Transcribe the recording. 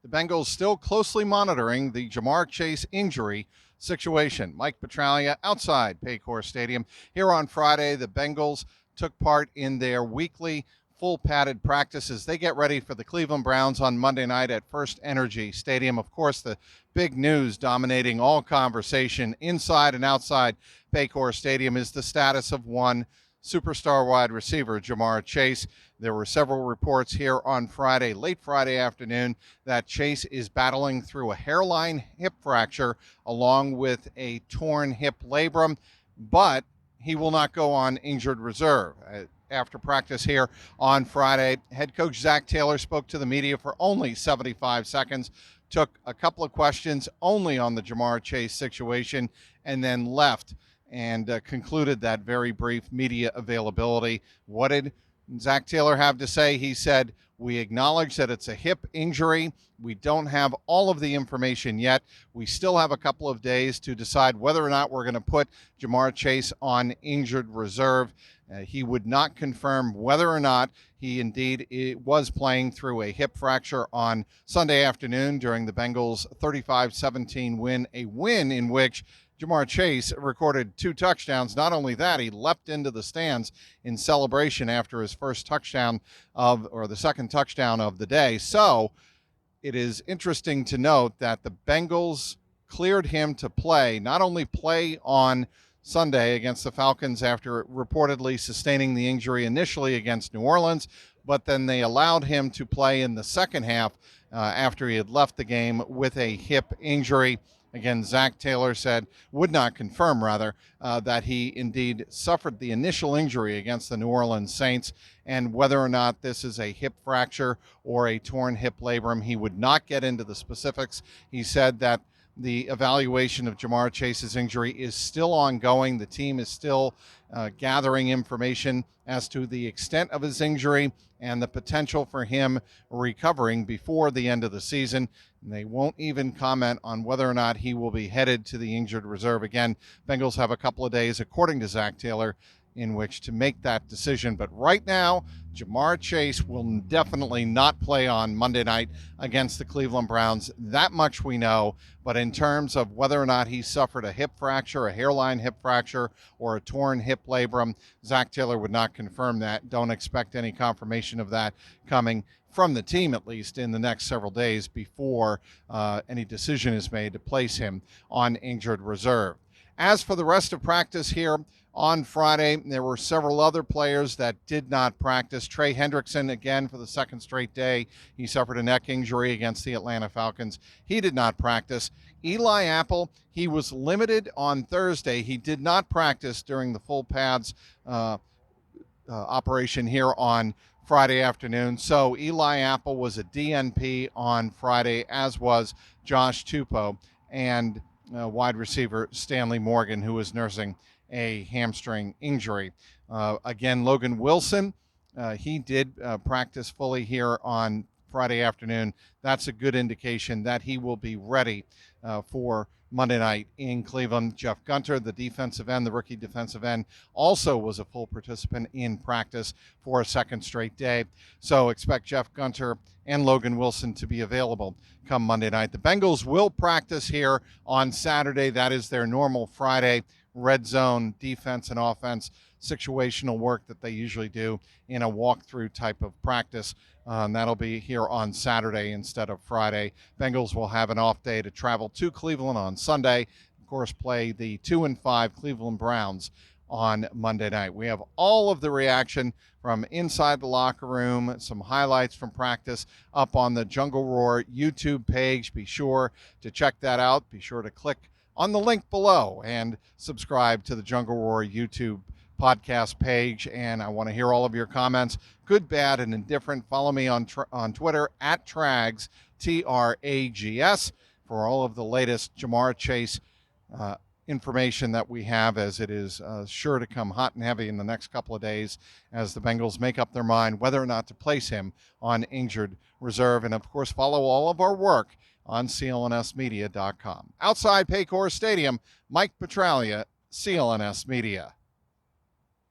The Bengals still closely monitoring the Jamar Chase injury situation. Mike Petraglia outside Paycor Stadium. Here on Friday, the Bengals took part in their weekly full padded practice as they get ready for the Cleveland Browns on Monday night at First Energy Stadium. Of course, the big news dominating all conversation inside and outside Paycor Stadium is the status of one superstar wide receiver, Jamar Chase. There were several reports here on Friday, late Friday afternoon, that Chase is battling through a hairline hip fracture along with a torn hip labrum, but he will not go on injured reserve. After practice here on Friday, head coach Zach Taylor spoke to the media for only 75 seconds, took a couple of questions only on the Jamar Chase situation, and then left and concluded that very brief media availability. What did Zach Taylor have to say? He said, "We acknowledge that it's a hip injury. We don't have all of the information yet. We still have a couple of days to decide whether or not we're going to put Jamar Chase on injured reserve." He would not confirm whether or not he indeed was playing through a hip fracture on Sunday afternoon during the Bengals' 35-17 win, a win in which Jamar Chase recorded 2 touchdowns. Not only that, he leapt into the stands in celebration after his first touchdown the second touchdown of the day. So it is interesting to note that the Bengals cleared him to play, not only play on Sunday against the Falcons after reportedly sustaining the injury initially against New Orleans, but then they allowed him to play in the second half after he had left the game with a hip injury. Again, Zach Taylor would not confirm that he indeed suffered the initial injury against the New Orleans Saints, and whether or not this is a hip fracture or a torn hip labrum, he would not get into the specifics. He said that the evaluation of Jamar Chase's injury is still ongoing. The team is still gathering information as to the extent of his injury and the potential for him recovering before the end of the season. And they won't even comment on whether or not he will be headed to the injured reserve. Again, Bengals have a couple of days, according to Zach Taylor, in which to make that decision. But right now, Jamar Chase will definitely not play on Monday night against the Cleveland Browns. That much we know. But in terms of whether or not he suffered a hip fracture, a hairline hip fracture, or a torn hip labrum, Zach Taylor would not confirm that. Don't expect any confirmation of that coming from the team, at least in the next several days before any decision is made to place him on injured reserve. As for the rest of practice here on Friday, there were several other players that did not practice. Trey Hendrickson, again, for the second straight day, he suffered a neck injury against the Atlanta Falcons. He did not practice. Eli Apple, he was limited on Thursday. He did not practice during the full pads operation here on Friday afternoon. So Eli Apple was a DNP on Friday, as was Josh Tupou and wide receiver Stanley Morgan, who is nursing a hamstring injury. Again, Logan Wilson, he did practice fully here on Friday afternoon. That's a good indication that he will be ready for Monday night in Cleveland. Jeff Gunter, the defensive end, the rookie defensive end, also was a full participant in practice for a second straight day. So expect Jeff Gunter and Logan Wilson to be available come Monday night. The Bengals will practice here on Saturday. That is their normal Friday red zone defense and offense situational work that they usually do in a walkthrough type of practice. That'll be here on Saturday instead of Friday. Bengals will have an off day to travel to Cleveland on Sunday. Of course, play the 2-5 Cleveland Browns on Monday night. We have all of the reaction from inside the locker room, some highlights from practice up on the Jungle Roar YouTube page. Be sure to check that out. Be sure to click on the link below and subscribe to the Jungle Roar YouTube podcast page. And I want to hear all of your comments, good, bad, and indifferent. Follow me on Twitter at Trags, Trags, for all of the latest Jamar Chase information that we have, as it is sure to come hot and heavy in the next couple of days as the Bengals make up their mind whether or not to place him on injured reserve. And of course, follow all of our work on clnsmedia.com. Outside Paycor Stadium, Mike Petraglia, CLNS Media.